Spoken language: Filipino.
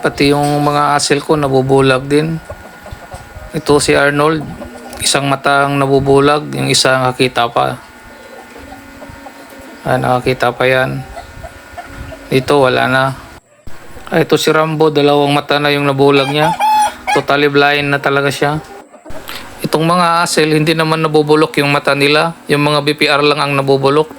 Pati yung mga asil ko nabubulag din. Ito si Arnold, isang matang nabubulag, yung isa nakakita pa. Nakakita pa yan. Dito wala na. Ito si Rambo, dalawang mata na yung nabulag niya. Totally blind na talaga siya. Itong mga asil, hindi naman nabubulok yung mata nila. Yung mga BPR lang ang nabubulok.